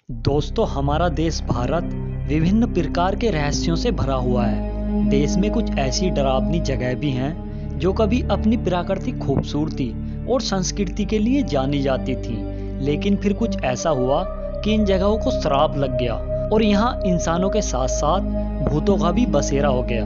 दोस्तों, हमारा देश भारत विभिन्न प्रकार के रहस्यों से भरा हुआ है। देश में कुछ ऐसी डरावनी जगह भी हैं जो कभी अपनी प्राकृतिक खूबसूरती और संस्कृति के लिए जानी जाती थी, लेकिन फिर कुछ ऐसा हुआ कि इन जगहों को श्राप लग गया और यहाँ इंसानों के साथ साथ भूतों का भी बसेरा हो गया।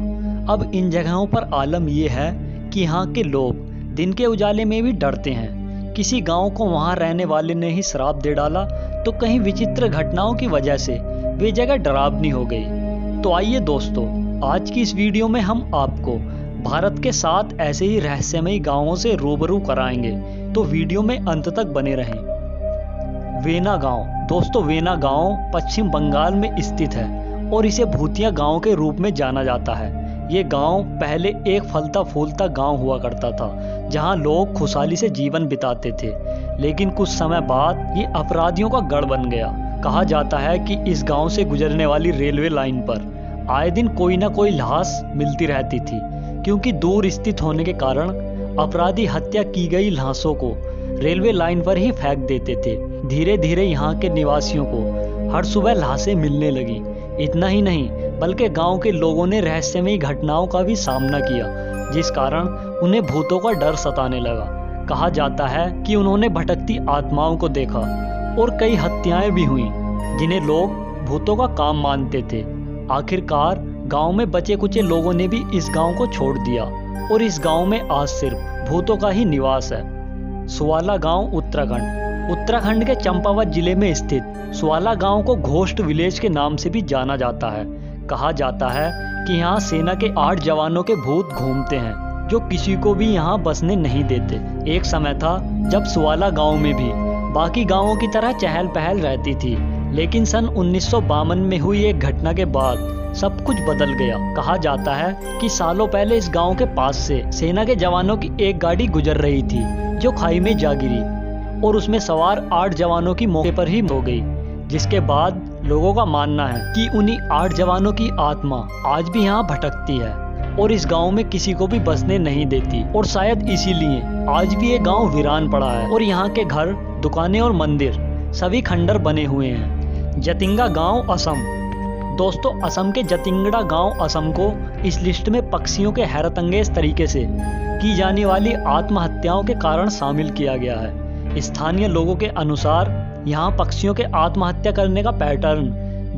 अब इन जगहों पर आलम यह है कि यहाँ के लोग दिन के उजाले में भी डरते हैं। किसी गांव को वहां रहने वाले ने ही श्राप दे डाला तो कहीं विचित्र घटनाओं की वजह से वे जगह डरावनी हो गई। तो आइए दोस्तों, आज की इस वीडियो में हम आपको भारत के 7 ऐसे ही रहस्यमयी गांवों से रूबरू कराएंगे, तो वीडियो में अंत तक बने रहें। वेना गांव। दोस्तों, वेना गांव पश्चिम बंगाल में स्थित है और इसे भूतिया गांव के रूप में जाना जाता है। ये गांव पहले एक फलता फूलता गांव हुआ करता था, जहां लोग खुशहाली से जीवन बिताते थे, लेकिन कुछ समय बाद ये अपराधियों का गढ़ बन गया। कहा जाता है कि इस गांव से गुजरने वाली रेलवे लाइन पर आए दिन कोई ना कोई लाश मिलती रहती थी, क्योंकि दूर स्थित होने के कारण अपराधी हत्या की गई लाशों को रेलवे लाइन पर ही फेंक देते थे। धीरे धीरे यहाँ के निवासियों को हर सुबह लाशें मिलने लगी। इतना ही नहीं, बल्कि गांव के लोगों ने रहस्यमयी घटनाओं का भी सामना किया, जिस कारण उन्हें भूतों का डर सताने लगा। कहा जाता है कि उन्होंने भटकती आत्माओं को देखा और कई हत्याएं भी हुई, जिन्हें लोग भूतों का काम मानते थे। आखिरकार गांव में बचे कुचे लोगों ने भी इस गांव को छोड़ दिया और इस गांव में आज सिर्फ भूतों का ही निवास है। सुवाला गांव, उत्तराखंड के चंपावत जिले में स्थित सुवाला गांव को घोस्ट विलेज के नाम से भी जाना जाता है। कहा जाता है कि यहाँ सेना के 8 जवानों के भूत घूमते हैं, जो किसी को भी यहाँ बसने नहीं देते। एक समय था जब सुवाला गांव में भी बाकी गांवों की तरह चहल पहल रहती थी, लेकिन सन 1952 में हुई एक घटना के बाद सब कुछ बदल गया। कहा जाता है कि सालों पहले इस गांव के पास से सेना के जवानों की एक गाड़ी गुजर रही थी, जो खाई में जा गिरी और उसमें सवार 8 जवानों की मौके पर ही हो गई, जिसके बाद लोगों का मानना है कि उन्हीं 8 जवानों की आत्मा आज भी यहाँ भटकती है और इस गांव में किसी को भी बसने नहीं देती, और शायद इसीलिए आज भी ये गांव वीरान पड़ा है और यहाँ के घर, दुकानें और मंदिर सभी खंडर बने हुए हैं। जतिंगा गांव, असम। दोस्तों, असम के जतिंगड़ा गांव असम को इस लिस्ट में पक्षियों के हैरतअंगेज तरीके से की जाने वाली आत्महत्याओं के कारण शामिल किया गया है। स्थानीय लोगों के अनुसार यहाँ पक्षियों के आत्महत्या करने का पैटर्न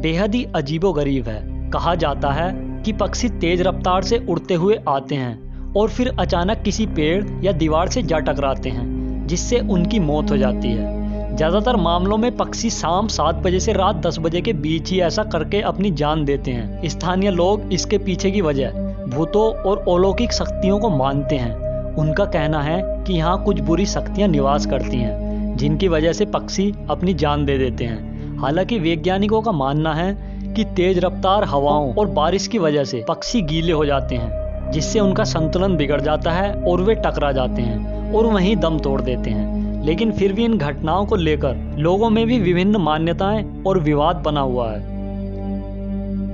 बेहद ही अजीबोगरीब है। कहा जाता है कि पक्षी तेज रफ्तार से उड़ते हुए आते हैं और फिर अचानक किसी पेड़ या दीवार से जा टकराते हैं, जिससे उनकी मौत हो जाती है। ज्यादातर मामलों में पक्षी शाम 7 बजे से रात 10 बजे के बीच ही ऐसा करके अपनी जान देते हैं। स्थानीय लोग इसके पीछे की वजह भूतों और अलौकिक शक्तियों को मानते हैं। उनका कहना है कि यहाँ कुछ बुरी शक्तियाँ निवास करती हैं, जिनकी वजह से पक्षी अपनी जान दे देते हैं। हालांकि वैज्ञानिकों का मानना है कि तेज रफ्तार हवाओं और बारिश की वजह से पक्षी गीले हो जाते हैं, जिससे उनका संतुलन बिगड़ जाता है और वे टकरा जाते हैं और वहीं दम तोड़ देते हैं। लेकिन फिर भी इन घटनाओं को लेकर लोगों में भी विभिन्न मान्यताएं और विवाद बना हुआ है।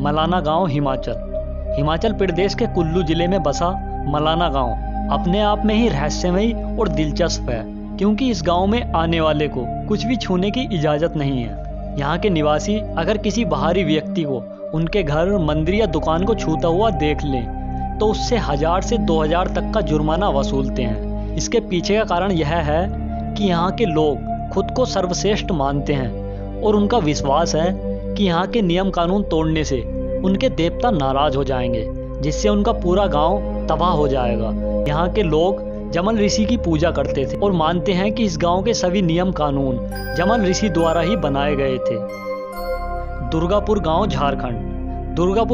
मलाना गांव, हिमाचल प्रदेश के कुल्लू जिले में बसा मलाना गांव अपने आप में ही रहस्यमयी और दिलचस्प है, क्योंकि इस गांव में आने वाले को कुछ भी छूने की इजाजत नहीं है। यहाँ के निवासी अगर किसी बाहरी व्यक्ति को उनके घर, मंदिर या दुकान को छूता हुआ देख लें तो उससे 1000 से 2000 तक का जुर्माना वसूलते हैं। इसके पीछे का कारण यह है कि यहाँ के लोग खुद को सर्वश्रेष्ठ मानते हैं और उनका विश्वास है कि यहाँ के नियम कानून तोड़ने से उनके देवता नाराज हो जाएंगे, जिससे उनका पूरा गांव तबाह हो जाएगा। यहाँ के लोग जमल ऋषि की पूजा करते थे और मानते हैं कि इस गांव के सभी नियम कानून जमल ऋषि द्वारा ही बनाए गए थे। दुर्गापुर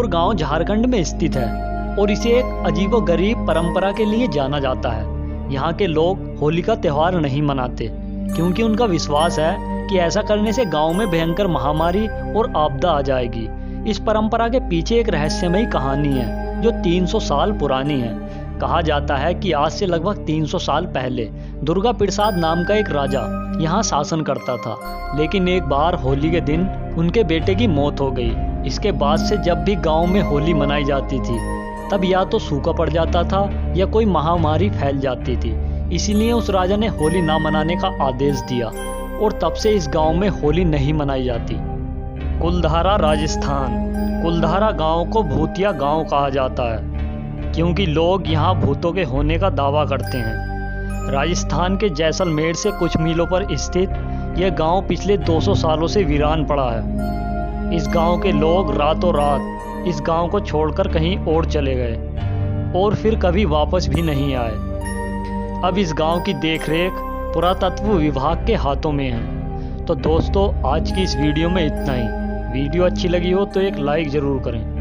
गांव झारखंड में स्थित है और इसे एक अजीबोगरीब परंपरा के लिए जाना जाता है। यहाँ के लोग होली का त्योहार नहीं मनाते, क्योंकि उनका विश्वास है कि ऐसा करने से गांव में भयंकर महामारी और आपदा आ जाएगी। इस परंपरा के पीछे एक रहस्यमयी कहानी है जो 300 साल पुरानी है। कहा जाता है कि आज से लगभग 300 साल पहले दुर्गा प्रसाद नाम का एक राजा यहाँ शासन करता था, लेकिन एक बार होली के दिन उनके बेटे की मौत हो गई। इसके बाद से जब भी गांव में होली मनाई जाती थी, तब या तो सूखा पड़ जाता था या कोई महामारी फैल जाती थी। इसीलिए उस राजा ने होली ना मनाने का आदेश दिया और तब से इस गांव में होली नहीं मनाई जाती। कुलधारा राजस्थान। कुलधारा गांव को भूतिया गांव कहा जाता है क्योंकि लोग यहां भूतों के होने का दावा करते हैं। राजस्थान के जैसलमेर से कुछ मीलों पर स्थित यह गांव पिछले 200 सालों से वीरान पड़ा है। इस गांव के लोग रातों रात इस गांव को छोड़कर कहीं और चले गए और फिर कभी वापस भी नहीं आए। अब इस गांव की देखरेख पुरातत्व विभाग के हाथों में है। तो दोस्तों, आज की इस वीडियो में इतना ही। वीडियो अच्छी लगी हो तो एक लाइक ज़रूर करें।